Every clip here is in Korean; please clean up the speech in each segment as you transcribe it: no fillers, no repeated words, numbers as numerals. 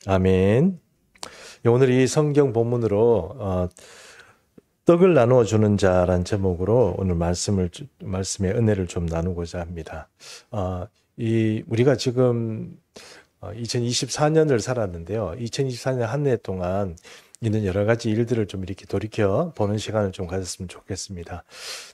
아멘. 오늘 이 성경 본문으로 떡을 나누어 주는 자란 제목으로 오늘 말씀의 은혜를 좀 나누고자 합니다. 우리가 지금 2024년을 살았는데요. 2024년 한 해 동안 있는 여러 가지 일들을 좀 이렇게 돌이켜 보는 시간을 좀 가졌으면 좋겠습니다.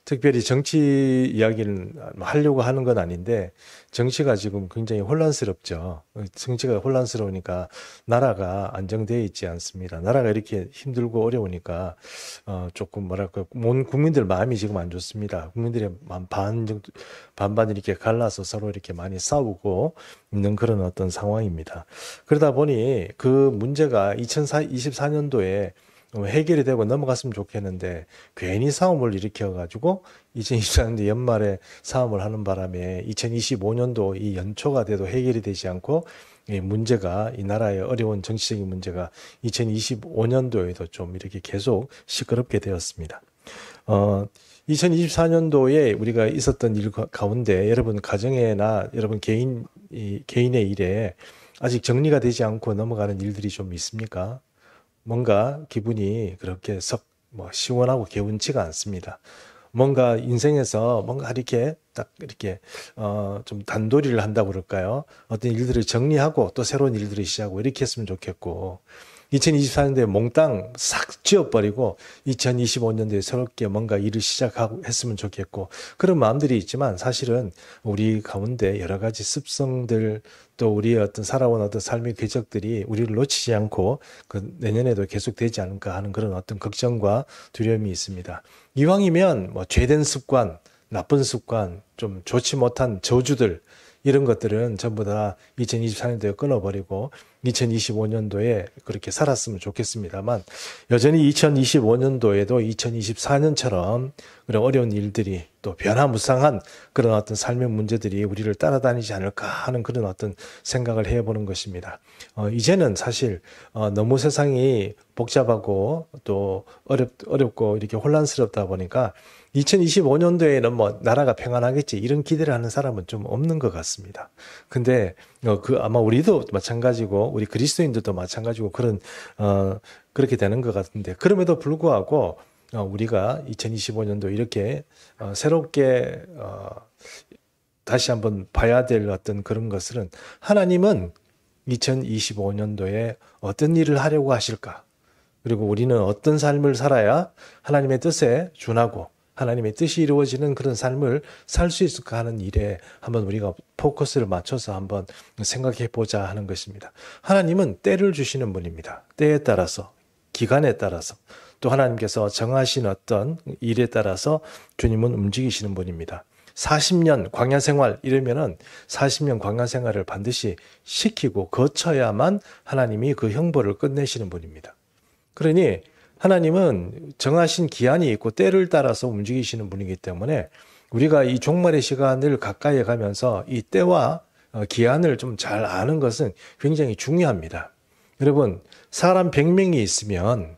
특별히 정치 이야기를 하려고 하는 건 아닌데 정치가 지금 굉장히 혼란스럽죠. 정치가 혼란스러우니까 나라가 안정되어 있지 않습니다. 나라가 이렇게 힘들고 어려우니까 조금 뭐랄까 온 국민들 마음이 지금 안 좋습니다. 국민들의 반반 이렇게 갈라서 서로 이렇게 많이 싸우고 있는 그런 어떤 상황입니다. 그러다 보니 그 문제가 2024년도에 해결이 되고 넘어갔으면 좋겠는데 괜히 싸움을 일으켜가지고 2024년도 연말에 싸움을 하는 바람에 2025년도 이 연초가 돼도 해결이 되지 않고 이 나라의 어려운 정치적인 문제가 2025년도에도 좀 이렇게 계속 시끄럽게 되었습니다. 2024년도에 우리가 있었던 일 가운데 여러분 가정에나 여러분 개인의 일에 아직 정리가 되지 않고 넘어가는 일들이 좀 있습니까? 뭔가 기분이 그렇게 썩 시원하고 개운치가 않습니다. 뭔가 인생에서 뭔가 이렇게 딱 이렇게 좀 단도리를 한다고 그럴까요? 어떤 일들을 정리하고 또 새로운 일들을 시작하고 이렇게 했으면 좋겠고 2024년도에 몽땅 싹 지워버리고 2025년도에 새롭게 뭔가 일을 시작하고 했으면 좋겠고 그런 마음들이 있지만 사실은 우리 가운데 여러 가지 습성들 또 우리의 어떤 살아온 어떤 삶의 궤적들이 우리를 놓치지 않고 그 내년에도 계속되지 않을까 하는 그런 어떤 걱정과 두려움이 있습니다. 이왕이면 죄된 습관, 나쁜 습관, 좀 좋지 못한 저주들 이런 것들은 전부 다 2024년도에 끊어버리고 2025년도에 그렇게 살았으면 좋겠습니다만 여전히 2025년도에도 2024년처럼 그런 어려운 일들이 또 변화무쌍한 그런 어떤 삶의 문제들이 우리를 따라다니지 않을까 하는 그런 어떤 생각을 해보는 것입니다. 이제는 사실 너무 세상이 복잡하고 또 어렵고 이렇게 혼란스럽다 보니까 2025년도에는 나라가 평안하겠지 이런 기대를 하는 사람은 좀 없는 것 같습니다. 근데 아마 우리도 마찬가지고 우리 그리스도인들도 마찬가지고 그렇게 되는 것 같은데 그럼에도 불구하고 우리가 2025년도 이렇게 새롭게 다시 한번 봐야 될 어떤 그런 것은 하나님은 2025년도에 어떤 일을 하려고 하실까? 그리고 우리는 어떤 삶을 살아야 하나님의 뜻에 준하고 하나님의 뜻이 이루어지는 그런 삶을 살 수 있을까 하는 일에 한번 우리가 포커스를 맞춰서 한번 생각해 보자 하는 것입니다. 하나님은 때를 주시는 분입니다. 때에 따라서, 기간에 따라서, 또 하나님께서 정하신 어떤 일에 따라서 주님은 움직이시는 분입니다. 40년 광야 생활 이러면은 40년 광야 생활을 반드시 시키고 거쳐야만 하나님이 그 형벌을 끝내시는 분입니다. 그러니 하나님은 정하신 기한이 있고 때를 따라서 움직이시는 분이기 때문에 우리가 이 종말의 시간을 가까이 가면서 이 때와 기한을 좀 잘 아는 것은 굉장히 중요합니다. 여러분, 사람 100명이 있으면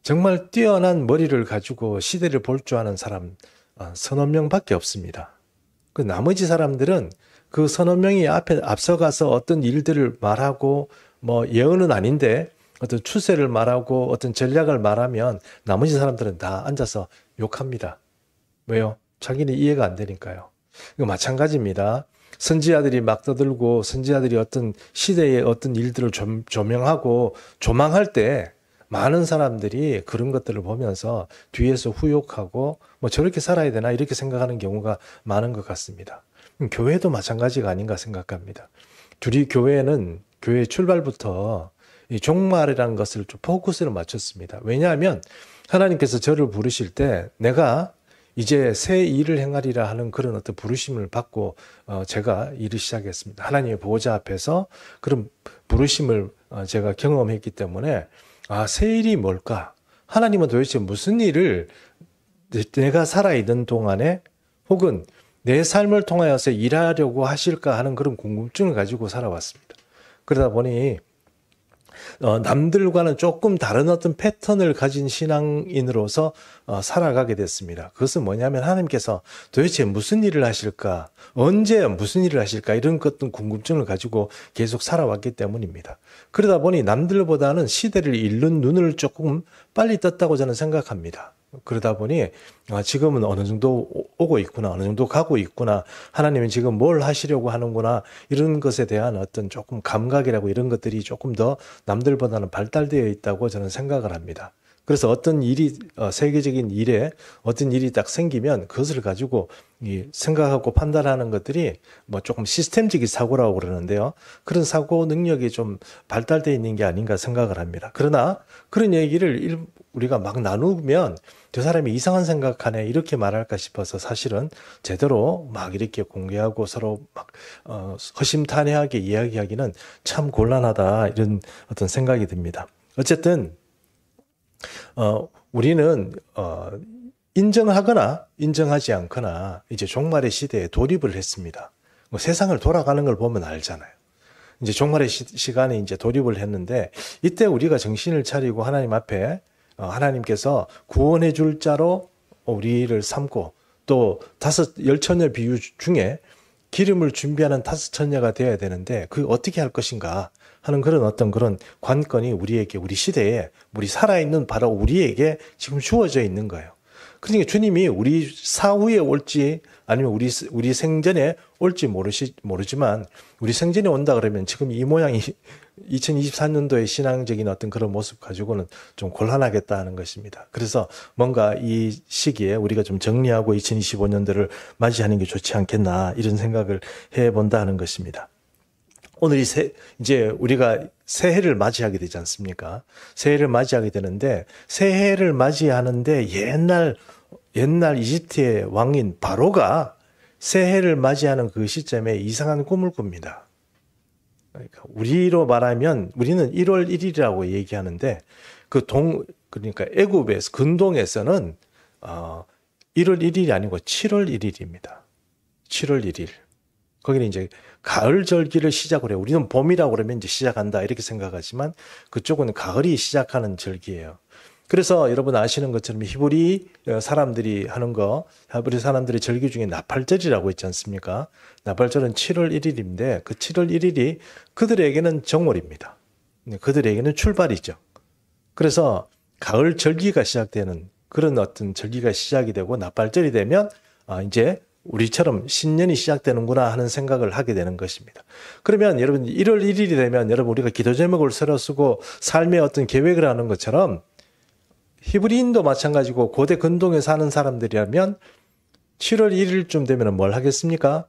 정말 뛰어난 머리를 가지고 시대를 볼 줄 아는 사람 서너 명밖에 없습니다. 그 나머지 사람들은 그 서너 명이 앞서가서 어떤 일들을 말하고 예언은 아닌데 어떤 추세를 말하고 어떤 전략을 말하면 나머지 사람들은 다 앉아서 욕합니다. 왜요? 자기는 이해가 안 되니까요. 이거 마찬가지입니다. 선지자들이 막 떠들고 선지자들이 어떤 시대의 어떤 일들을 조명하고 조망할 때 많은 사람들이 그런 것들을 보면서 뒤에서 후욕하고 저렇게 살아야 되나 이렇게 생각하는 경우가 많은 것 같습니다. 교회도 마찬가지가 아닌가 생각합니다. 교회는 교회 출발부터 이 종말이라는 것을 좀 포커스를 맞췄습니다. 왜냐하면 하나님께서 저를 부르실 때 내가 이제 새 일을 행하리라 하는 그런 어떤 부르심을 받고 제가 일을 시작했습니다. 하나님의 보호자 앞에서 그런 부르심을 제가 경험했기 때문에 새 일이 뭘까? 하나님은 도대체 무슨 일을 내가 살아있는 동안에 혹은 내 삶을 통하여서 일하려고 하실까 하는 그런 궁금증을 가지고 살아왔습니다. 그러다 보니 남들과는 조금 다른 어떤 패턴을 가진 신앙인으로서 살아가게 됐습니다. 그것은 뭐냐면 하나님께서 도대체 무슨 일을 하실까? 언제 무슨 일을 하실까? 이런 어떤 궁금증을 가지고 계속 살아왔기 때문입니다. 그러다 보니 남들보다는 시대를 읽는 눈을 조금 빨리 떴다고 저는 생각합니다. 그러다 보니 지금은 어느 정도 오고 있구나, 어느 정도 가고 있구나, 하나님이 지금 뭘 하시려고 하는구나, 이런 것에 대한 어떤 조금 감각이라고 이런 것들이 조금 더 남들보다는 발달되어 있다고 저는 생각을 합니다. 그래서 어떤 일이 세계적인 일에 어떤 일이 딱 생기면 그것을 가지고 생각하고 판단하는 것들이 뭐 조금 시스템적인 사고라고 그러는데요. 그런 사고 능력이 좀 발달되어 있는 게 아닌가 생각을 합니다. 그러나 그런 얘기를 우리가 막 나누면 저 사람이 이상한 생각하네 이렇게 말할까 싶어서 사실은 제대로 막 이렇게 공개하고 서로 막 허심탄회하게 이야기하기는 참 곤란하다, 이런 어떤 생각이 듭니다. 어쨌든 우리는 인정하거나 인정하지 않거나 이제 종말의 시대에 돌입을 했습니다. 뭐 세상을 돌아가는 걸 보면 알잖아요. 이제 종말의 시간에 이제 돌입을 했는데, 이때 우리가 정신을 차리고 하나님 앞에 하나님께서 구원해 줄 자로 우리를 삼고, 또 열 처녀 비유 중에 기름을 준비하는 5처녀가 되어야 되는데 그 어떻게 할 것인가 하는 그런 관건이 우리에게, 우리 시대에, 우리 살아있는 바로 우리에게 지금 주어져 있는 거예요. 그러니까 주님이 우리 사후에 올지 아니면 우리 생전에 올지 모르지만 우리 생전에 온다 그러면 지금 이 모양이 2024년도의 신앙적인 어떤 그런 모습 가지고는 좀 곤란하겠다는 것입니다. 그래서 뭔가 이 시기에 우리가 좀 정리하고 2025년도를 맞이하는 게 좋지 않겠나, 이런 생각을 해본다 하는 것입니다. 오늘 이제 우리가 새해를 맞이하게 되지 않습니까? 새해를 맞이하게 되는데, 새해를 맞이하는데 옛날 이집트의 왕인 바로가 새해를 맞이하는 그 시점에 이상한 꿈을 꿉니다. 그러니까 우리로 말하면 우리는 1월 1일이라고 얘기하는데 그러니까 애굽에서 근동에서는 1월 1일이 아니고 7월 1일입니다. 7월 1일. 거기는 이제 가을 절기를 시작을 해요. 우리는 봄이라고 그러면 이제 시작한다 이렇게 생각하지만 그쪽은 가을이 시작하는 절기예요. 그래서 여러분 아시는 것처럼 히브리 사람들이 하는 히브리 사람들의 절기 중에 나팔절이라고 있지 않습니까? 나팔절은 7월 1일인데 그 7월 1일이 그들에게는 정월입니다. 그들에게는 출발이죠. 그래서 가을 절기가 시작되는 그런 어떤 절기가 시작이 되고 나팔절이 되면 이제 우리처럼 신년이 시작되는구나 하는 생각을 하게 되는 것입니다. 그러면 여러분 1월 1일이 되면 여러분 우리가 기도 제목을 새로 쓰고 삶의 어떤 계획을 하는 것처럼 히브리인도 마찬가지고 고대 근동에 사는 사람들이라면 7월 1일쯤 되면 뭘 하겠습니까?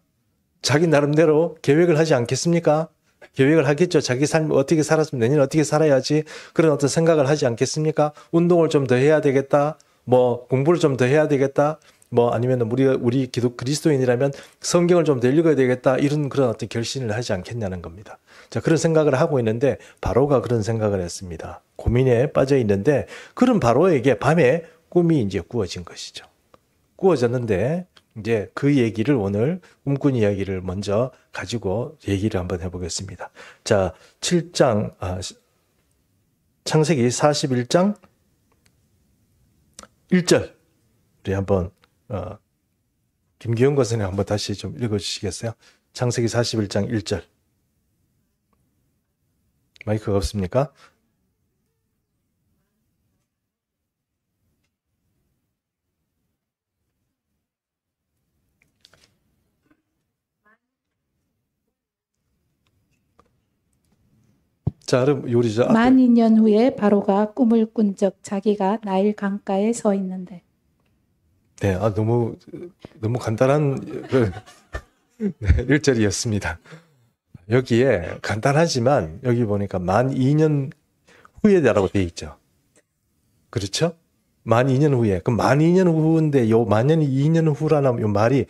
자기 나름대로 계획을 하지 않겠습니까? 계획을 하겠죠. 자기 삶 어떻게 살았으면 내년 어떻게 살아야지, 그런 어떤 생각을 하지 않겠습니까? 운동을 좀 더 해야 되겠다. 뭐 공부를 좀 더 해야 되겠다. 뭐 아니면 우리 그리스도인이라면 성경을 좀 더 읽어야 되겠다, 이런 그런 어떤 결심을 하지 않겠냐는 겁니다. 자, 그런 생각을 하고 있는데 바로가 그런 생각을 했습니다. 고민에 빠져 있는데 그런 바로에게 밤에 꿈이 이제 꾸어진 것이죠. 꾸어졌는데 이제 그 얘기를 오늘 꿈꾼 이야기를 먼저 가지고 얘기를 한번 해보겠습니다. 자, 7장 창세기 41장 1절 우리 한번 김기훈 권사님 한번 다시 좀 읽어주시겠어요? 창세기 41장 1절. 마이크가 없습니까? 자, 그럼 우리 저 만 2년 후에 바로가 꿈을 꾼 적 자기가 나일 강가에 서 있는데. 네, 너무 간단한 1절이었습니다. 여기에 간단하지만 여기 보니까 만 2년 후에라고 되어 있죠. 그렇죠? 만 2년 후에. 그럼 만 2년 후인데 요 만 2년 후라는 요 말이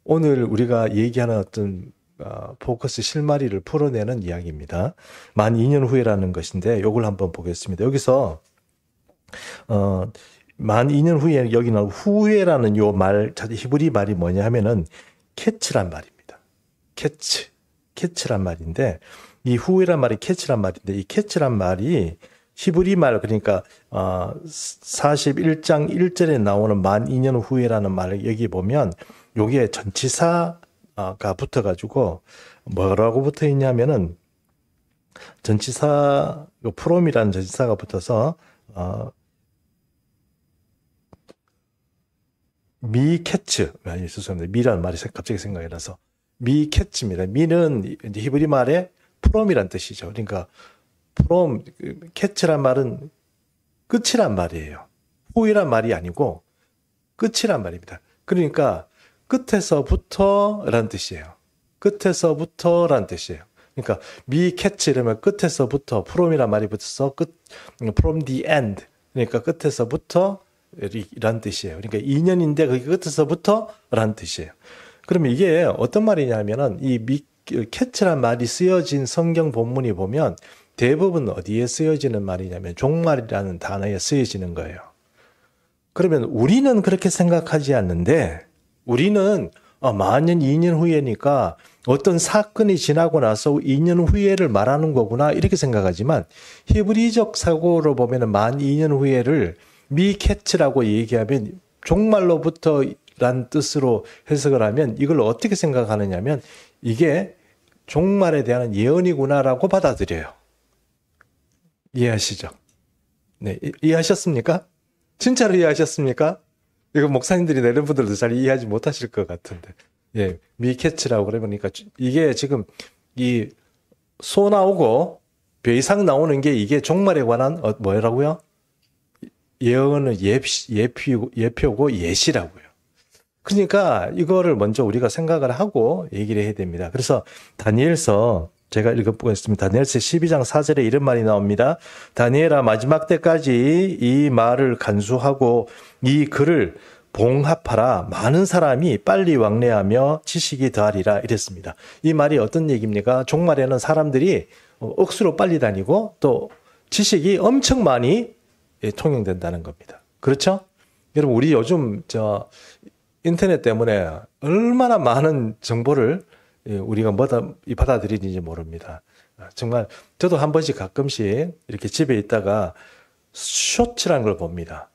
오늘 우리가 얘기하는 어떤 포커스 실마리를 풀어내는 이야기입니다. 만 2년 후에라는 것인데 요걸 한번 보겠습니다. 여기서 만 2년 후에 여기는 후에라는 요 말, 히브리 말이 뭐냐 하면은 캐츠란 말입니다. 캐츠란 말인데 이 후이란 말이 캐치란 말인데 이 캐치란 말이 히브리 말 그러니까 41장 1절에 나오는 만 2년 후에라는 말을 여기 보면 요게 전치사가 붙어가지고 뭐라고 붙어 있냐면은 전치사 프롬이라는 전치사가 붙어서 미 캐츠 죄송합니다. 미라는 말이 갑자기 생각이 나서 미 캐츠입니다. 미는 이제 히브리 말에 프롬이란 뜻이죠. 그러니까 프롬 캐츠란 말은 끝이란 말이에요. 후이란 말이 아니고 끝이란 말입니다. 그러니까 끝에서부터라는 뜻이에요. 끝에서부터라는 뜻이에요. 그러니까 미 캐치 이러면 끝에서부터 프롬이란 말이 붙어서 from the end 그러니까 끝에서부터 이란 뜻이에요. 그러니까 2년인데 그게 끝에서부터라는 뜻이에요. 그러면 이게 어떤 말이냐면은 이 캐치란 말이 쓰여진 성경 본문이 보면 대부분 어디에 쓰여지는 말이냐면 종말이라는 단어에 쓰여지는 거예요. 그러면 우리는 그렇게 생각하지 않는데 우리는 만년 2년 후에니까 어떤 사건이 지나고 나서 2년 후에를 말하는 거구나 이렇게 생각하지만 히브리적 사고로 보면 만 2년 후에를 미캐치라고 얘기하면 종말로부터 란 뜻으로 해석을 하면 이걸 어떻게 생각하느냐면 이게 종말에 대한 예언이구나라고 받아들여요. 이해하시죠? 네, 이해하셨습니까? 진짜로 이해하셨습니까? 이거 목사님들이 내는 분들도 잘 이해하지 못하실 것 같은데. 예, 미캐치라고 그러니까 이게 지금 이 소 나오고 배 이상 나오는 게 이게 종말에 관한 뭐라고요? 예언은 예표고 예시라고요. 그러니까 이거를 먼저 우리가 생각을 하고 얘기를 해야 됩니다. 그래서 다니엘서 제가 읽어보겠습니다. 다니엘서 12장 4절에 이런 말이 나옵니다. 다니엘아 마지막 때까지 이 말을 간수하고 이 글을 봉합하라. 많은 사람이 빨리 왕래하며 지식이 더하리라 이랬습니다. 이 말이 어떤 얘기입니까? 종말에는 사람들이 억수로 빨리 다니고 또 지식이 엄청 많이 통용된다는 겁니다. 그렇죠? 여러분 우리 요즘 인터넷 때문에 얼마나 많은 정보를 우리가 받아들이는지 모릅니다. 정말 저도 한 번씩 가끔씩 이렇게 집에 있다가 쇼츠라는 걸 봅니다.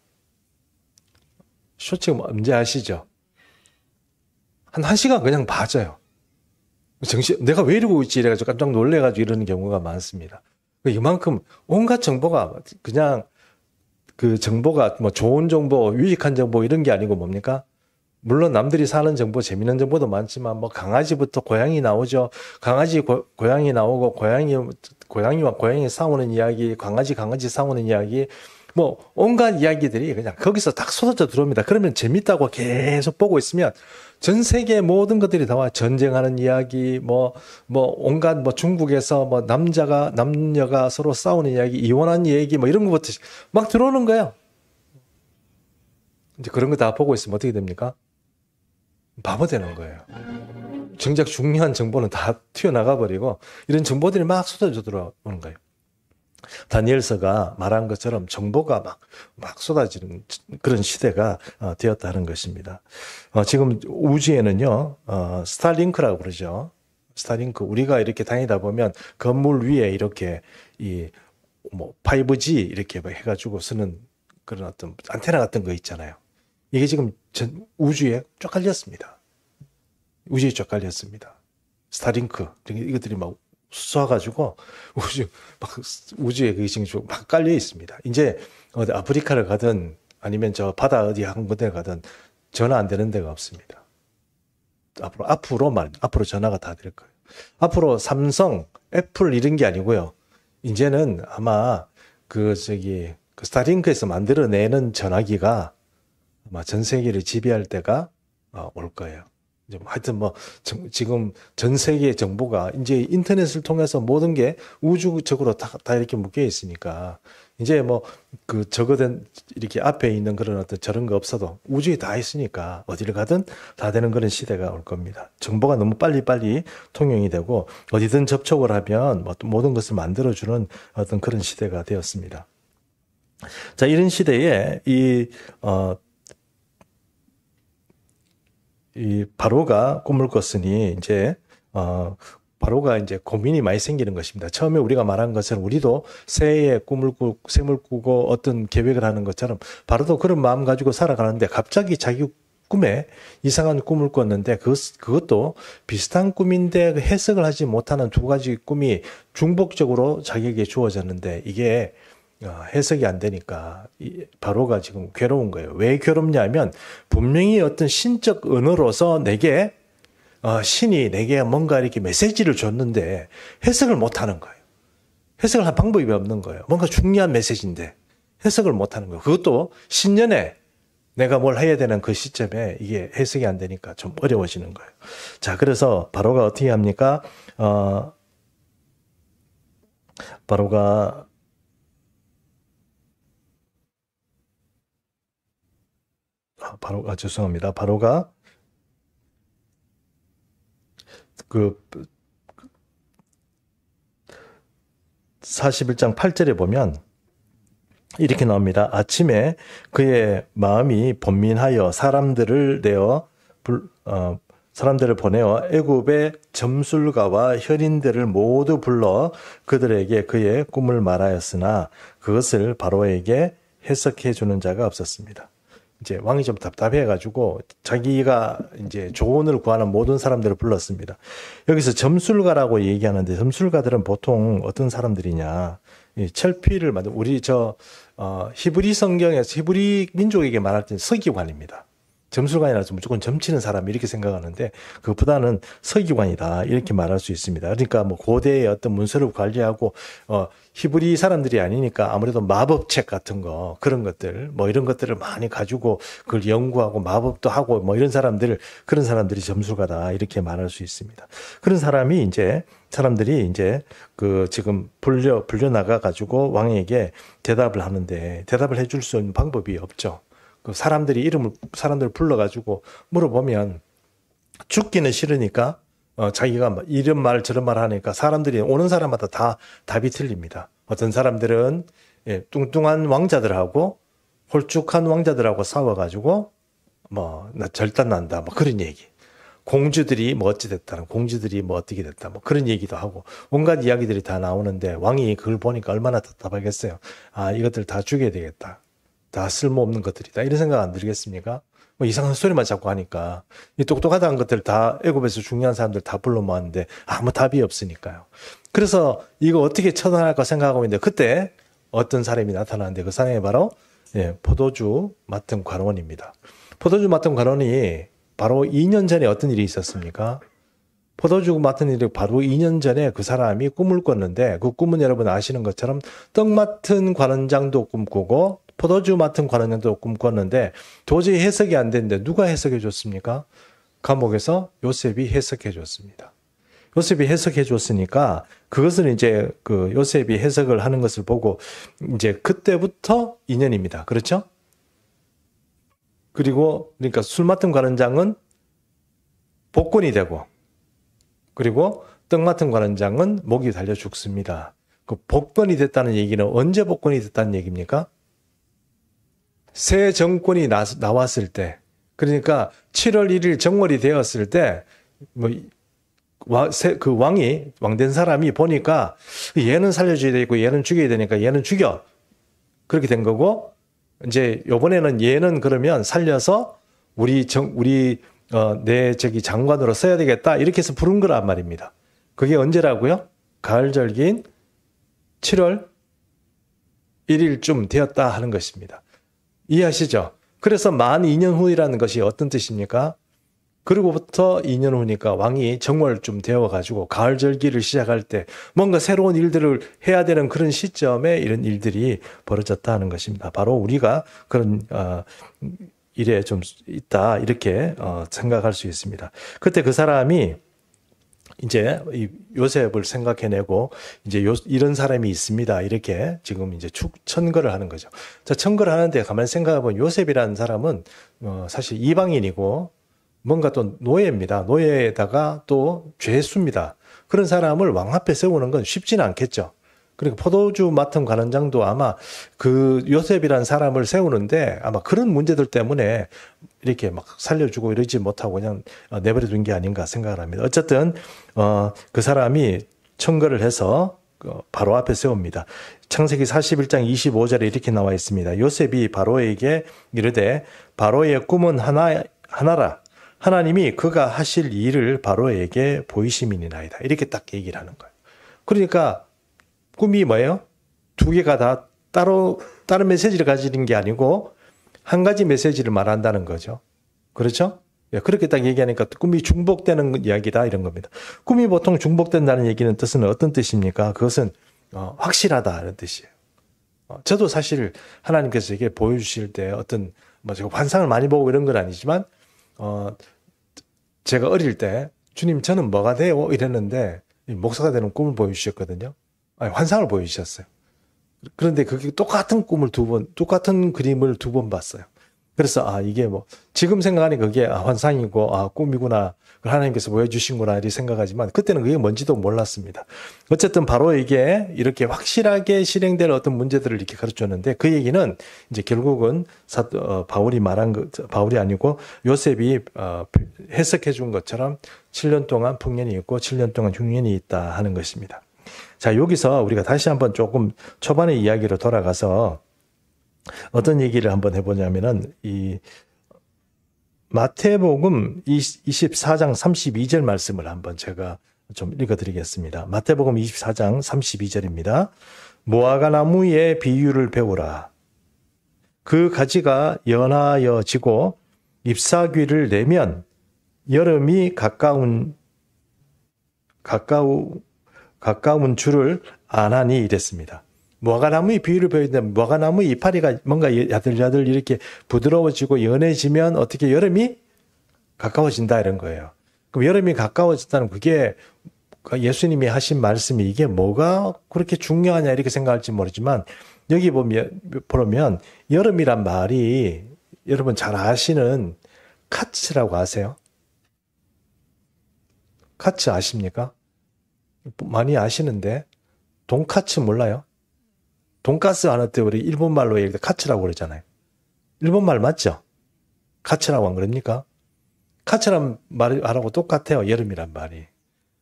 쇼츠가 뭔지 아시죠? 한 1시간 그냥 봐줘요. 내가 왜 이러고 있지? 이래가지고 깜짝 놀래가지고 이러는 경우가 많습니다. 이만큼 온갖 정보가 그냥 그 정보가 뭐 좋은 정보, 유익한 정보 이런 게 아니고 뭡니까? 물론 남들이 사는 정보, 재밌는 정보도 많지만 뭐 강아지부터 고양이 나오죠. 강아지 고양이 나오고 고양이와 고양이 싸우는 이야기, 강아지 싸우는 이야기, 뭐 온갖 이야기들이 그냥 거기서 딱 쏟아져 들어옵니다. 그러면 재밌다고 계속 보고 있으면 전 세계 모든 것들이 다 와. 전쟁하는 이야기, 온갖 중국에서 남녀가 서로 싸우는 이야기, 이혼한 얘기 이런 것부터 막 들어오는 거예요. 이제 그런 거 다 보고 있으면 어떻게 됩니까? 바보 되는 거예요. 정작 중요한 정보는 다 튀어나가 버리고 이런 정보들이 막 쏟아져 들어오는 거예요. 다니엘서가 말한 것처럼 정보가 막 쏟아지는 그런 시대가 되었다는 것입니다. 지금 우주에는요, 스타링크라고 그러죠. 스타링크, 우리가 이렇게 다니다 보면 건물 위에 이렇게 5G 이렇게 해가지고 쓰는 그런 어떤 안테나 같은 거 있잖아요. 이게 지금 우주에 쫙 깔렸습니다. 우주에 쫙 깔렸습니다. 스타링크, 이것들이 막 쏴가지고 우주에 그게 지금 막 깔려 있습니다. 이제 어디 아프리카를 가든 아니면 저 바다 어디 한 군데 가든 전화 안 되는 데가 없습니다. 앞으로 전화가 다 될 거예요. 앞으로 삼성, 애플 이런 게 아니고요. 이제는 아마 스타링크에서 만들어내는 전화기가 아마 전 세계를 지배할 때가 올 거예요. 하여튼 지금 전 세계의 정보가 이제 인터넷을 통해서 모든 게 우주적으로 다 이렇게 묶여 있으니까 이제 적어된 이렇게 앞에 있는 그런 어떤 저런 거 없어도 우주에 다 있으니까 어디를 가든 다 되는 그런 시대가 올 겁니다. 정보가 너무 빨리빨리 통용이 되고 어디든 접촉을 하면 모든 것을 만들어주는 어떤 그런 시대가 되었습니다. 자, 이런 시대에 이 바로가 꿈을 꿨으니 이제 바로가 이제 고민이 많이 생기는 것입니다. 처음에 우리가 말한 것처럼 우리도 새해에 셈을 꾸고 어떤 계획을 하는 것처럼 바로도 그런 마음 가지고 살아가는데 갑자기 자기 꿈에 이상한 꿈을 꿨는데 그것도 비슷한 꿈인데 해석을 하지 못하는 두 가지 꿈이 중복적으로 자기에게 주어졌는데 이게 해석이 안 되니까 바로가 지금 괴로운 거예요. 왜 괴롭냐면 분명히 어떤 신적 언어로서 내게 신이 내게 뭔가 이렇게 메시지를 줬는데 해석을 못 하는 거예요. 해석을 할 방법이 없는 거예요. 뭔가 중요한 메시지인데 해석을 못 하는 거예요. 그것도 신년에 내가 뭘 해야 되는 그 시점에 이게 해석이 안 되니까 좀 어려워지는 거예요. 자, 그래서 바로가 어떻게 합니까? 바로가 죄송합니다. 바로가 그 41장 8절에 보면 이렇게 나옵니다. 아침에 그의 마음이 번민하여 사람들을 보내어 애굽의 점술가와 혈인들을 모두 불러 그들에게 그의 꿈을 말하였으나 그것을 바로에게 해석해 주는 자가 없었습니다. 이제 왕이 좀 답답해가지고 자기가 이제 조언을 구하는 모든 사람들을 불렀습니다. 여기서 점술가라고 얘기하는데 점술가들은 보통 어떤 사람들이냐? 이 철피를 만든 우리 히브리 성경에서 히브리 민족에게 말할 때는 서기관입니다. 점술관이라서 무조건 점치는 사람 이렇게 생각하는데 그것보다는 서기관이다 이렇게 말할 수 있습니다. 그러니까 뭐 고대의 어떤 문서를 관리하고 히브리 사람들이 아니니까 아무래도 마법책 같은 거 그런 것들 뭐 이런 것들을 많이 가지고 그걸 연구하고 마법도 하고 뭐 이런 그런 사람들이 점술가다 이렇게 말할 수 있습니다. 그런 사람들이 이제 그 지금 불려 나가 가지고 왕에게 대답을 하는데 대답을 해줄 수 있는 방법이 없죠. 그 사람들을 불러가지고 물어보면 죽기는 싫으니까 자기가 이런 말 저런 말 하니까 사람들이 오는 사람마다 다 답이 틀립니다. 어떤 사람들은 뚱뚱한 왕자들하고 홀쭉한 왕자들하고 싸워가지고 나 절단난다 뭐 그런 얘기. 공주들이 뭐 어찌 됐다는 공주들이 뭐 어떻게 됐다 뭐 그런 얘기도 하고 온갖 이야기들이 다 나오는데 왕이 그걸 보니까 얼마나 답답하겠어요. 아 이것들 다 죽여야 되겠다. 다 쓸모없는 것들이다. 이런 생각 안 들겠습니까? 뭐 이상한 소리만 자꾸 하니까 이 똑똑하다는 것들 다 애굽에서 중요한 사람들 다 불러 모았는데 아무 답이 없으니까요. 그래서 이거 어떻게 처단할까 생각하고 있는데 그때 어떤 사람이 나타나는데 그 사람이 바로 포도주 맡은 관원입니다. 포도주 맡은 관원이 바로 2년 전에 어떤 일이 있었습니까? 포도주 맡은 일이 바로 2년 전에 그 사람이 꿈을 꿨는데 그 꿈은 여러분 아시는 것처럼 떡 맡은 관원장도 꿈꾸고 포도주 맡은 관원장도 꿈꿨는데 도저히 해석이 안 되는데 누가 해석해 줬습니까? 감옥에서 요셉이 해석해 줬습니다. 요셉이 해석해 줬으니까 그것을 이제 그 요셉이 해석을 하는 것을 보고 이제 그때부터 인연입니다. 그렇죠? 그리고 그러니까 술 맡은 관원장은 복권이 되고 그리고 떡 맡은 관원장은 목이 달려 죽습니다. 그 복권이 됐다는 얘기는 언제 복권이 됐다는 얘기입니까? 새 정권이 나왔을 때, 그러니까 7월 1일 정월이 되었을 때, 그 왕된 사람이 보니까 얘는 살려줘야 되고 얘는 죽여야 되니까 얘는 죽여. 그렇게 된 거고, 이제 요번에는 얘는 그러면 살려서 내 장관으로 써야 되겠다. 이렇게 해서 부른 거란 말입니다. 그게 언제라고요? 가을절기인 7월 1일쯤 되었다 하는 것입니다. 이해하시죠? 그래서 만 2년 후이라는 것이 어떤 뜻입니까? 그리고부터 2년 후니까 왕이 정월쯤 되어가지고 가을절기를 시작할 때 뭔가 새로운 일들을 해야 되는 그런 시점에 이런 일들이 벌어졌다 하는 것입니다. 바로 우리가 그런 일에 좀 있다 이렇게 생각할 수 있습니다. 그때 그 사람이 이제 이 요셉을 생각해내고 이제 이런 사람이 있습니다. 이렇게 지금 이제 천거를 하는 거죠. 자, 천거를 하는데 가만히 생각해보면 요셉이라는 사람은 사실 이방인이고 뭔가 또 노예입니다. 노예에다가 또 죄수입니다. 그런 사람을 왕 앞에 세우는 건 쉽지는 않겠죠. 그러니까 포도주 맡은 관원장도 아마 그 요셉이라는 사람을 세우는데 아마 그런 문제들 때문에 이렇게 막 살려주고 이러지 못하고 그냥 내버려 둔 게 아닌가 생각을 합니다. 어쨌든 그 사람이 청거를 해서 바로 앞에 세웁니다. 창세기 41장 25절에 이렇게 나와 있습니다. 요셉이 바로에게 이르되 바로의 꿈은 하나라. 하나님이 그가 하실 일을 바로에게 보이심이니이다. 이렇게 딱 얘기를 하는 거예요. 그러니까 꿈이 뭐예요? 두 개가 다 다른 메시지를 가지는 게 아니고 한 가지 메시지를 말한다는 거죠. 그렇죠? 그렇게 딱 얘기하니까 꿈이 중복되는 이야기다 이런 겁니다. 꿈이 보통 중복된다는 얘기는 뜻은 어떤 뜻입니까? 그것은 확실하다 이런 뜻이에요. 저도 사실 하나님께서 이게 보여주실 때 어떤 제가 환상을 많이 보고 이런 건 아니지만 제가 어릴 때 주님 저는 뭐가 돼요? 이랬는데 목사가 되는 꿈을 보여주셨거든요. 아니, 환상을 보여주셨어요. 그런데 그게 똑같은 똑같은 그림을 두 번 봤어요. 그래서 이게 지금 생각하니 그게 환상이고 꿈이구나, 하나님께서 보여주신구나 이렇게 생각하지만 그때는 그게 뭔지도 몰랐습니다. 어쨌든 바로에게 이렇게 확실하게 실행될 어떤 문제들을 이렇게 가르쳤는데 그 얘기는 이제 결국은 바울이 말한 바울이 아니고 요셉이 해석해 준 것처럼 7년 동안 풍년이 있고 7년 동안 흉년이 있다 하는 것입니다. 자, 여기서 우리가 다시 한번 조금 초반의 이야기로 돌아가서 어떤 얘기를 한번 해보냐면은 이 마태복음 24장 32절 말씀을 한번 제가 좀 읽어드리겠습니다. 마태복음 24장 32절입니다. 무화과 나무의 비유를 배우라. 그 가지가 연하여 지고 잎사귀를 내면 여름이 가까운 줄을 아나니 이랬습니다. 무화과나무의 비유를 배우는데 무화과나무의 이파리가 뭔가 야들야들 이렇게 부드러워지고 연해지면 어떻게 여름이 가까워진다 이런 거예요. 그럼 여름이 가까워진다는 그게 예수님이 하신 말씀이 이게 뭐가 그렇게 중요하냐 이렇게 생각할지 모르지만 여기 보면 여름이란 말이 여러분 잘 아시는 카츠라고 아세요? 카츠 아십니까? 많이 아시는데 돈카츠 몰라요? 돈가스 안 할 때 우리 일본말로 얘기할 때 카츠라고 그러잖아요. 일본말 맞죠? 카츠라고 안 그럽니까? 카츠란 말하고 똑같아요. 여름이란 말이.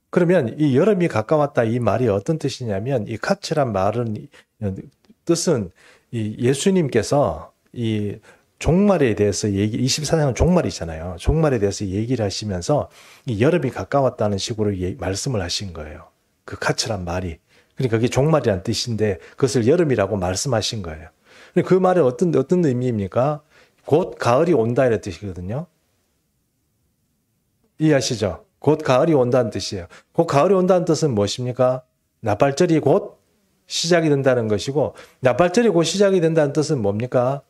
그러면 이 여름이 가까웠다 이 말이 어떤 뜻이냐면 이 카츠란 말은 뜻은 이 예수님께서 이 종말에 대해서 24장은 종말이잖아요. 종말에 대해서 얘기를 하시면서 이 여름이 가까웠다는 식으로 말씀을 하신 거예요. 그 카츠란 말이. 그러니까 그게 종말이란 뜻인데 그것을 여름이라고 말씀하신 거예요. 그 말이 어떤 의미입니까? 곧 가을이 온다 이런 뜻이거든요. 이해하시죠? 곧 가을이 온다는 뜻이에요. 곧 가을이 온다는 뜻은 무엇입니까? 나팔절이 곧 시작이 된다는 것이고 나팔절이 곧 시작이 된다는 뜻은 뭡니까?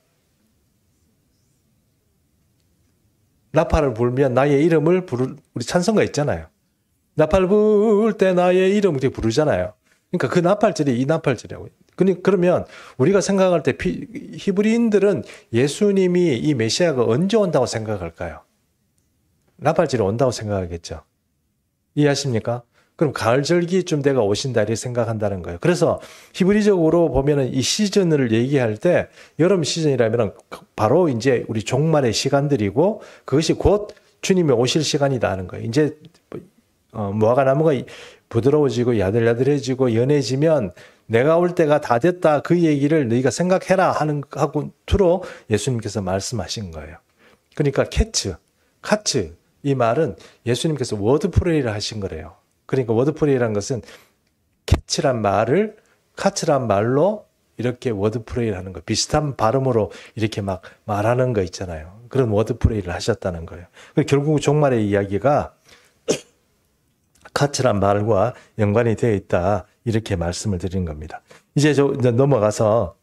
나팔을 불면 나의 이름을 우리 찬송가 있잖아요. 나팔 불 때 나의 이름을 부르잖아요. 그러니까 그 나팔절이 이 나팔절이라고. 그러면 우리가 생각할 때 히브리인들은 예수님이 이 메시아가 언제 온다고 생각할까요? 나팔절이 온다고 생각하겠죠. 이해하십니까? 그럼 가을절기쯤 내가 오신다 이렇게 생각한다는 거예요. 그래서 히브리적으로 보면은 이 시즌을 얘기할 때 여름 시즌이라면 바로 이제 우리 종말의 시간들이고 그것이 곧 주님이 오실 시간이다 하는 거예요. 이제 무화과 나무가 부드러워지고 야들야들해지고 연해지면 내가 올 때가 다 됐다 그 얘기를 너희가 생각해라 하고 투로 예수님께서 말씀하신 거예요. 그러니까 카츠 이 말은 예수님께서 워드프레이를 하신 거래요. 그러니까 워드프레이라는 것은 캐치란 말을 카츠란 말로 이렇게 워드프레이를 하는 거 비슷한 발음으로 이렇게 막 말하는 거 있잖아요. 그런 워드프레이를 하셨다는 거예요. 결국 종말의 이야기가 카츠란 말과 연관이 되어 있다 이렇게 말씀을 드린 겁니다. 이제 넘어가서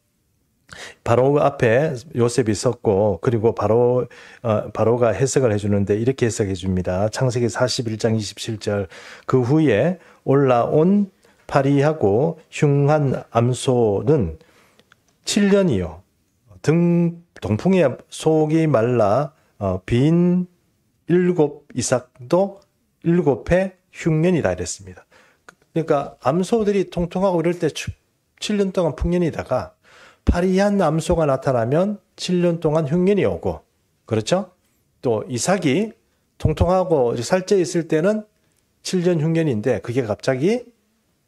바로 앞에 요셉이 섰고 그리고 바로가 해석을 해주는데 이렇게 해석해 줍니다. 창세기 41장 27절 그 후에 올라온 파리하고 흉한 암소는 7년이요 동풍에 속이 말라 빈 7 이삭도 7해 흉년이다 이랬습니다. 그러니까 암소들이 통통하고 이럴 때 7년 동안 풍년이다가 파리한 암소가 나타나면 7년 동안 흉년이 오고, 그렇죠? 또 이삭이 통통하고 살쪄 있을 때는 7년 흉년인데 그게 갑자기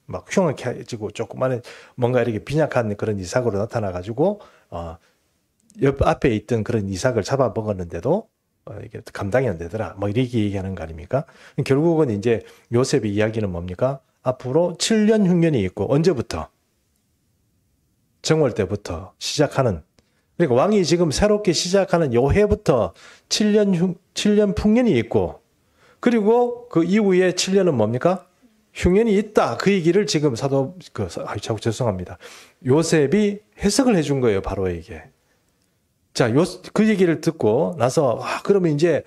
막 흉악해지고 조그마한 뭔가 이렇게 빈약한 그런 이삭으로 나타나가지고 옆 앞에 있던 그런 이삭을 잡아먹었는데도 이게 감당이 안 되더라. 뭐 이렇게 얘기하는 거 아닙니까? 결국은 이제 요셉의 이야기는 뭡니까? 앞으로 7년 흉년이 있고 언제부터? 정월 때부터 시작하는, 그러니까 왕이 지금 새롭게 시작하는 요 해부터 7년 풍년이 있고, 그리고 그 이후에 7년은 뭡니까? 흉년이 있다. 그 얘기를 지금 자꾸 죄송합니다. 요셉이 해석을 해준 거예요, 바로에게. 자, 그 얘기를 듣고 나서, 그러면 이제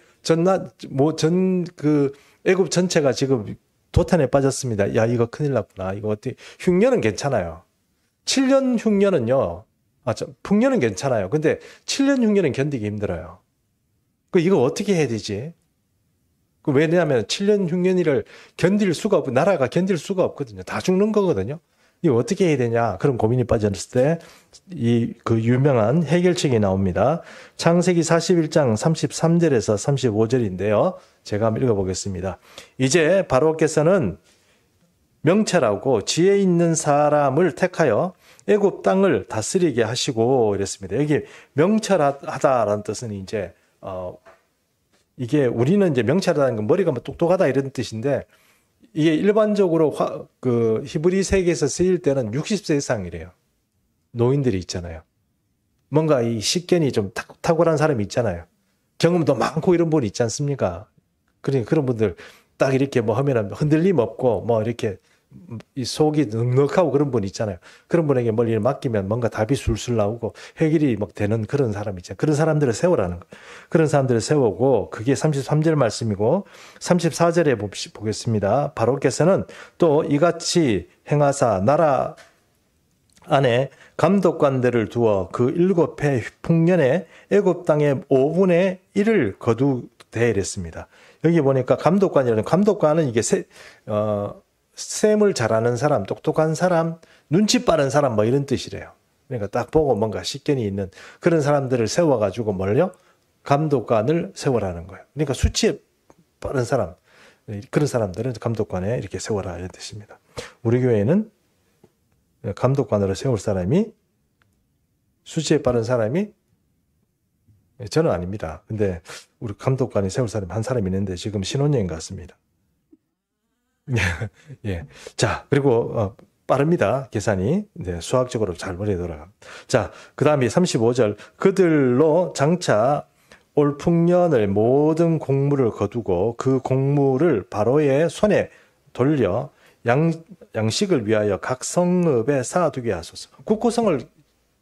애굽 전체가 지금 도탄에 빠졌습니다. 야, 이거 큰일 났구나. 이거 어떻게, 흉년은 괜찮아요. 7년 흉년은요, 풍년은 괜찮아요. 근데 7년 흉년은 견디기 힘들어요. 이거 어떻게 해야 되지? 왜냐하면 7년 흉년이를 견딜 수가 없고, 나라가 견딜 수가 없거든요. 다 죽는 거거든요. 이거 어떻게 해야 되냐? 그런 고민이 빠졌을 때, 그 유명한 해결책이 나옵니다. 창세기 41장 33절에서 35절인데요. 제가 한번 읽어보겠습니다. 이제 바로께서는 명철하고 지혜 있는 사람을 택하여 애굽 땅을 다스리게 하시고 이랬습니다. 여기 명철하다라는 뜻은 이제 이게 우리는 이제 명철하다는 건 머리가 뭐 똑똑하다 이런 뜻인데, 이게 일반적으로 그 히브리 세계에서 쓰일 때는 60세 이상이래요. 노인들이 있잖아요. 뭔가 이 식견이 좀 탁월한 사람이 있잖아요. 경험도 많고 이런 분이 있지 않습니까? 그러니까 그런 분들 딱 이렇게 뭐 하면 흔들림 없고 뭐 이렇게 이 속이 넉넉하고 그런 분 있잖아요. 그런 분에게 뭘 맡기면 뭔가 답이 술술 나오고 해결이 막 되는 그런 사람 있잖아요. 그런 사람들을 세우라는 거. 그런 사람들을 세우고, 그게 33절 말씀이고, 34절에 보겠습니다. 바로께서는 또 이같이 행하사 나라 안에 감독관들을 두어 그 7해 풍년에 애굽 땅의 5분의 1을 거두되 이랬습니다. 여기 보니까 감독관은 이게 셈을 잘하는 사람, 똑똑한 사람, 눈치 빠른 사람 뭐 이런 뜻이래요. 그러니까 딱 보고 뭔가 식견이 있는 그런 사람들을 세워가지고 뭘요? 감독관을 세워라는 거예요. 그러니까 수치에 빠른 사람, 그런 사람들은 감독관에 이렇게 세워라 이런 뜻입니다. 우리 교회는 감독관으로 세울 사람이, 수치에 빠른 사람이 저는 아닙니다. 근데 우리 감독관이 세울 사람이 한 사람이 있는데 지금 신혼여행 갔습니다. 예. 자, 그리고 빠릅니다. 계산이. 네, 수학적으로 잘 머리에 돌아갑니다. 자, 그 다음에 35절. 그들로 장차 올 풍년을 모든 곡물을 거두고 그 곡물을 바로의 손에 돌려 양식을 위하여 각 성읍에 쌓아두게 하소서. 국고성을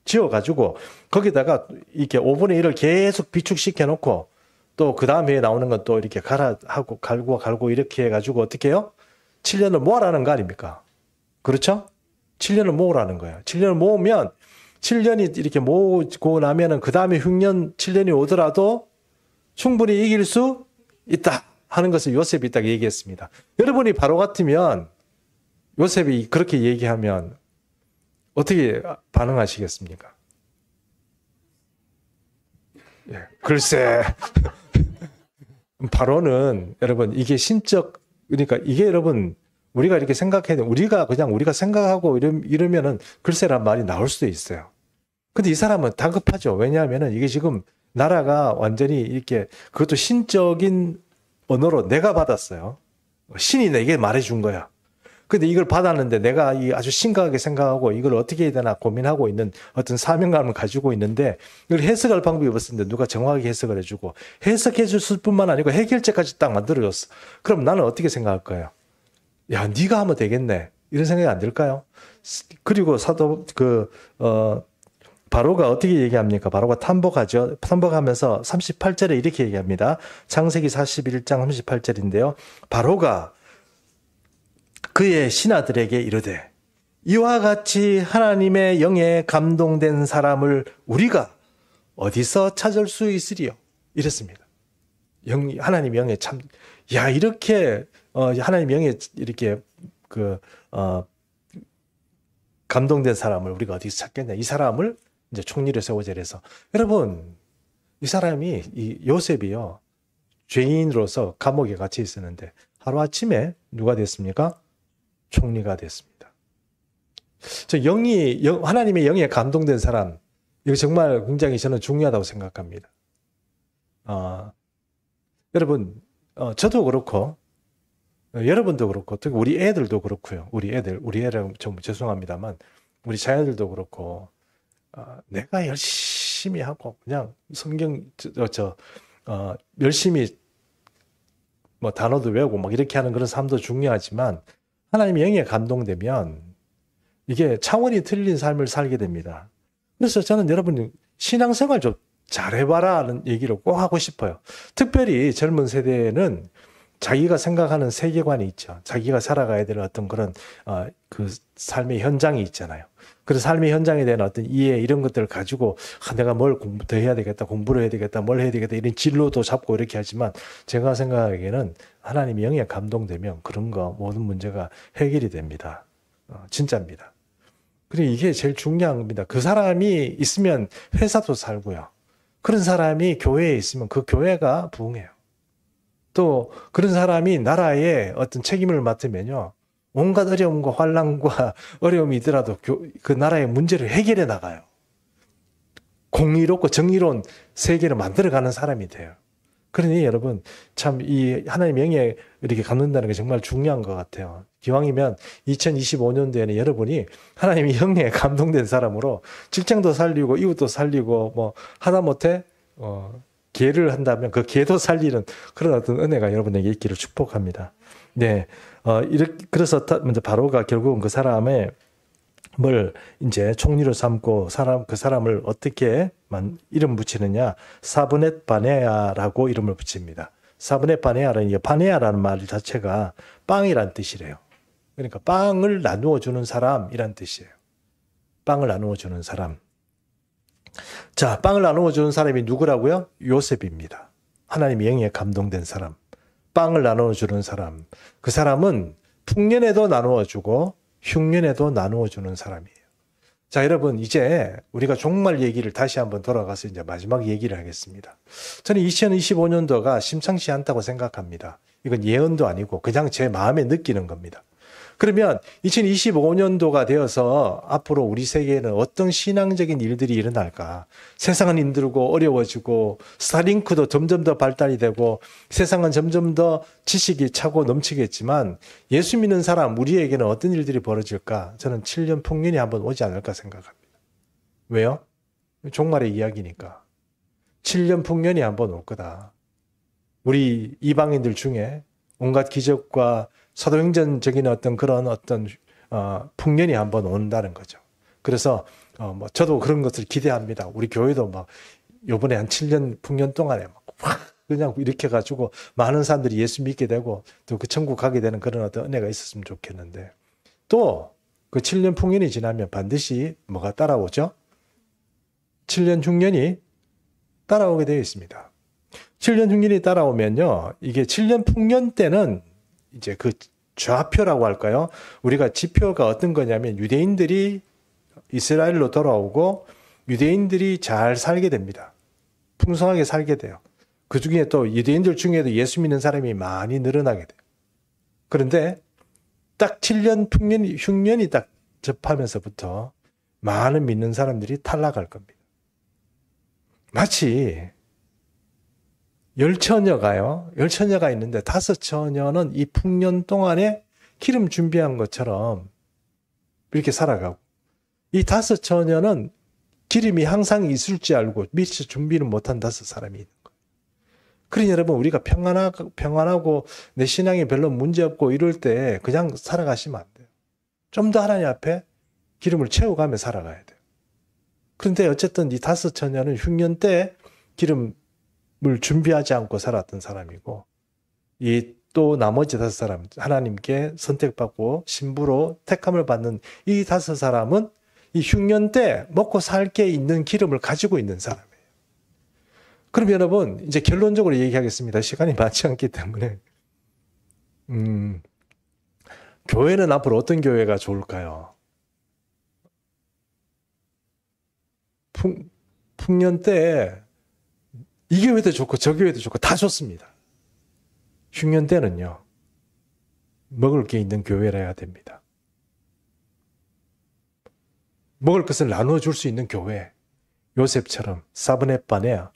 지어가지고 거기다가 이렇게 5분의 1을 계속 비축시켜 놓고, 또 그 다음 해에 나오는 건 또 이렇게 갈고 이렇게 해가지고 어떻게 해요? 7년을 모으라는 거 아닙니까? 그렇죠? 7년을 모으라는 거예요. 7년을 모으면 7년이 이렇게 모으고 나면은 그 다음에 흉년 7년이 오더라도 충분히 이길 수 있다 하는 것을 요셉이 딱 얘기했습니다. 여러분이 바로 같으면 요셉이 그렇게 얘기하면 어떻게 반응하시겠습니까? 예, 글쎄. 바로는 여러분 이게 그러니까 이게 여러분 우리가 이렇게 생각해야 돼. 우리가 생각하고 이러면은 글쎄란 말이 나올 수도 있어요. 근데 이 사람은 다급하죠. 왜냐하면은 이게 지금 나라가 완전히 이렇게, 그것도 신적인 언어로 내가 받았어요. 신이 내게 말해준 거야. 근데 이걸 받았는데 내가 아주 심각하게 생각하고 이걸 어떻게 해야 되나 고민하고 있는 어떤 사명감을 가지고 있는데, 이걸 해석할 방법이 없었는데 누가 정확하게 해석을 해주고 해석해 줬을 뿐만 아니고 해결책까지 딱 만들어줬어. 그럼 나는 어떻게 생각할 거예요? 야, 네가 하면 되겠네. 이런 생각이 안 들까요? 그리고 바로가 어떻게 얘기합니까? 바로가 탐복하죠. 탐복하면서 38절에 이렇게 얘기합니다. 창세기 41장 38절인데요. 바로가 그의 신하들에게 이르되 이와 같이 하나님의 영에 감동된 사람을 우리가 어디서 찾을 수 있으리요? 이랬습니다. 하나님 영에 이렇게 하나님 영에 이렇게 감동된 사람을 우리가 어디서 찾겠냐. 이 사람을 이제 총리를 세우자 이래서. 여러분, 이 사람이, 이 요셉이요. 죄인으로서 감옥에 갇혀 있었는데 하루아침에 누가 됐습니까? 총리가 됐습니다. 하나님의 영에 감동된 사람, 이거 정말 굉장히 저는 중요하다고 생각합니다. 여러분, 저도 그렇고, 여러분도 그렇고, 특히 우리 애들도 그렇고요. 우리 애들 좀 죄송합니다만, 우리 자녀들도 그렇고, 내가 열심히 하고, 그냥 성경, 열심히 뭐 단어도 외우고 막 이렇게 하는 그런 삶도 중요하지만, 하나님의 영에 감동되면, 이게 차원이 틀린 삶을 살게 됩니다. 그래서 저는 여러분, 신앙생활 좀 잘해봐라는 얘기를 꼭 하고 싶어요. 특별히 젊은 세대는 자기가 생각하는 세계관이 있죠. 자기가 살아가야 될 어떤 그런 그 삶의 현장이 있잖아요. 그래서 삶의 현장에 대한 어떤 이해 이런 것들을 가지고 내가 뭘 더 해야 되겠다, 공부를 해야 되겠다, 뭘 해야 되겠다 이런 진로도 잡고 이렇게 하지만 제가 생각하기에는 하나님의 영에 감동되면 그런 거 모든 문제가 해결이 됩니다. 진짜입니다. 그리고 이게 제일 중요한 겁니다. 그 사람이 있으면 회사도 살고요. 그런 사람이 교회에 있으면 그 교회가 부흥해요. 또 그런 사람이 나라에 어떤 책임을 맡으면요. 온갖 어려움과 환난과 어려움이 있더라도 그 나라의 문제를 해결해 나가요. 공의롭고 정의로운 세계를 만들어가는 사람이 돼요. 그러니 여러분 참 이 하나님의 영에 이렇게 감는다는 게 정말 중요한 것 같아요. 기왕이면 2025년도에는 여러분이 하나님의 영에 감동된 사람으로 직장도 살리고 이웃도 살리고 뭐 하다못해 기회를 한다면 그 기회도 살리는 그런 어떤 은혜가 여러분에게 있기를 축복합니다. 네, 그래서 먼저 바로가 결국은 그 사람의 뭘 이제 총리로 삼고 그 사람을 어떻게 이름 붙이느냐? 사브넷 바네아라고 이름을 붙입니다. 사브넷 바네아라는 바네아라는 말 자체가 빵이란 뜻이래요. 그러니까 빵을 나누어 주는 사람이란 뜻이에요. 빵을 나누어 주는 사람. 자, 빵을 나누어 주는 사람이 누구라고요? 요셉입니다. 하나님의 영에 감동된 사람. 빵을 나누어 주는 사람. 그 사람은 풍년에도 나누어 주고 흉년에도 나누어 주는 사람이에요. 자, 여러분 이제 우리가 종말 얘기를 다시 한번 돌아가서 이제 마지막 얘기를 하겠습니다. 저는 2025년도가 심상치 않다고 생각합니다. 이건 예언도 아니고 그냥 제 마음에 느끼는 겁니다. 그러면 2025년도가 되어서 앞으로 우리 세계에는 어떤 신앙적인 일들이 일어날까? 세상은 힘들고 어려워지고 스타링크도 점점 더 발달이 되고 세상은 점점 더 지식이 차고 넘치겠지만 예수 믿는 사람 우리에게는 어떤 일들이 벌어질까? 저는 7년 풍년이 한번 오지 않을까 생각합니다. 왜요? 종말의 이야기니까. 7년 풍년이 한번 올 거다. 우리 이방인들 중에 온갖 기적과 사도행전적인 어떤 그런 어떤 풍년이 한번 온다는 거죠. 그래서 뭐 저도 그런 것을 기대합니다. 우리 교회도 막 요번에 한 7년 풍년 동안에 막 그냥 이렇게 가지고 많은 사람들이 예수 믿게 되고 또 그 천국 가게 되는 그런 어떤 은혜가 있었으면 좋겠는데 또 그 7년 풍년이 지나면 반드시 뭐가 따라오죠? 7년 흉년이 따라오게 되어 있습니다. 7년 흉년이 따라오면요. 이게 7년 풍년 때는 이제 그 좌표라고 할까요? 우리가 지표가 어떤 거냐면 유대인들이 이스라엘로 돌아오고 유대인들이 잘 살게 됩니다. 풍성하게 살게 돼요. 그 중에 또 유대인들 중에도 예수 믿는 사람이 많이 늘어나게 돼요. 그런데 딱 7년 흉년이 딱 접하면서부터 많은 믿는 사람들이 탈락할 겁니다. 마치 열처녀가 있는데 5처녀는 이 풍년 동안에 기름 준비한 것처럼 이렇게 살아가고 이 5처녀는 기름이 항상 있을 줄 알고 미처 준비는 못한 5사람이 있는 거예요. 그러니 여러분 우리가 평안하고 내 신앙이 별로 문제없고 이럴 때 그냥 살아가시면 안 돼요. 좀 더 하나님 앞에 기름을 채워가며 살아가야 돼요. 그런데 어쨌든 이 5처녀는 흉년 때 기름을 준비하지 않고 살았던 사람이고 이 또 나머지 5사람 하나님께 선택받고 신부로 택함을 받는 이 5사람은 이 흉년 때 먹고 살 게 있는 기름을 가지고 있는 사람이에요. 그럼 여러분 이제 결론적으로 얘기하겠습니다. 시간이 많지 않기 때문에 교회는 앞으로 어떤 교회가 좋을까요? 풍년 때 이 교회도 좋고 저 교회도 좋고 다 좋습니다. 흉년 때는요. 먹을 게 있는 교회라 해야 됩니다. 먹을 것을 나누어 줄 수 있는 교회. 요셉처럼 사브넷바네아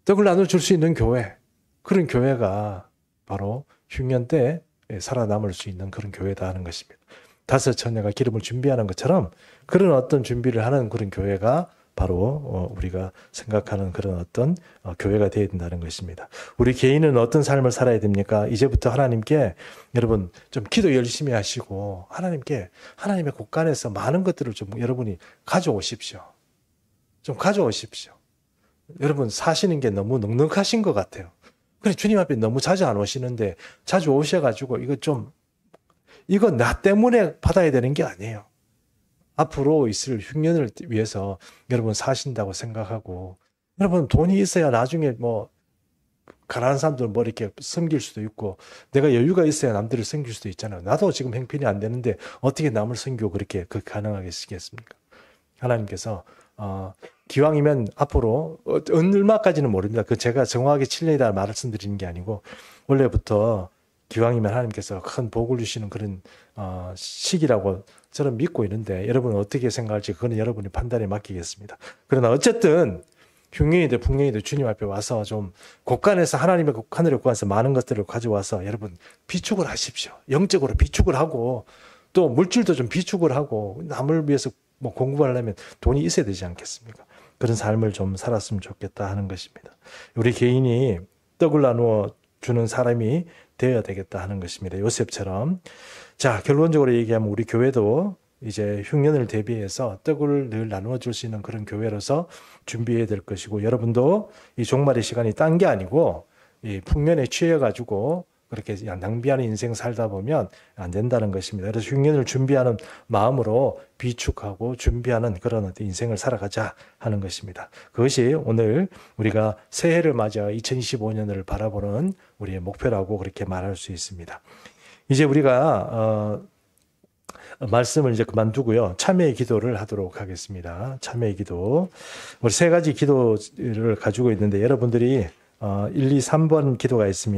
떡을 나누어 줄 수 있는 교회. 그런 교회가 바로 흉년 때 살아남을 수 있는 그런 교회다 하는 것입니다. 다섯 처녀가 기름을 준비하는 것처럼 그런 어떤 준비를 하는 그런 교회가 바로 우리가 생각하는 그런 어떤 교회가 되어야 된다는 것입니다. 우리 개인은 어떤 삶을 살아야 됩니까? 이제부터 하나님께 여러분 좀 기도 열심히 하시고 하나님께 하나님의 곳간에서 많은 것들을 좀 여러분이 가져오십시오. 좀 가져오십시오. 여러분 사시는 게 너무 넉넉하신 것 같아요. 그래 주님 앞에 너무 자주 안 오시는데 자주 오셔가지고 이거 나 때문에 받아야 되는 게 아니에요. 앞으로 있을 흉년을 위해서 여러분 사신다고 생각하고 여러분 돈이 있어야 나중에 뭐 가난한 사람들 뭐 이렇게 섬길 수도 있고 내가 여유가 있어야 남들을 섬길 수도 있잖아요. 나도 지금 형편이 안 되는데 어떻게 남을 섬기고 그렇게 가능하겠습니까? 하나님께서 기왕이면 앞으로 얼마까지는 모릅니다. 그 제가 정확하게 7년이다 말씀드리는 게 아니고 원래부터 기왕이면 하나님께서 큰 복을 주시는 그런 시기라고 저는 믿고 있는데 여러분은 어떻게 생각할지 그거는 여러분의 판단에 맡기겠습니다. 그러나 어쨌든 흉년이든 풍년이든 주님 앞에 와서 좀 곳간에서 하나님의 하늘의 곳간에서 많은 것들을 가져와서 여러분 비축을 하십시오. 영적으로 비축을 하고 또 물질도 좀 비축을 하고 남을 위해서 뭐 공부하려면 돈이 있어야 되지 않겠습니까? 그런 삶을 좀 살았으면 좋겠다 하는 것입니다. 우리 개인이 떡을 나누어 주는 사람이 되어야 되겠다 하는 것입니다. 요셉처럼. 자, 결론적으로 얘기하면 우리 교회도 이제 흉년을 대비해서 떡을 늘 나누어 줄 수 있는 그런 교회로서 준비해야 될 것이고 여러분도 이 종말의 시간이 딴 게 아니고 이 풍년에 취해가지고 그렇게 낭비하는 인생 살다 보면 안 된다는 것입니다. 그래서 흉년을 준비하는 마음으로 비축하고 준비하는 그런 인생을 살아가자 하는 것입니다. 그것이 오늘 우리가 새해를 맞아 2025년을 바라보는 우리의 목표라고 그렇게 말할 수 있습니다. 이제 우리가 말씀을 이제 그만두고요. 참회의 기도를 하도록 하겠습니다. 참회의 기도. 우리 세 가지 기도를 가지고 있는데 여러분들이 1, 2, 3번 기도가 있습니다.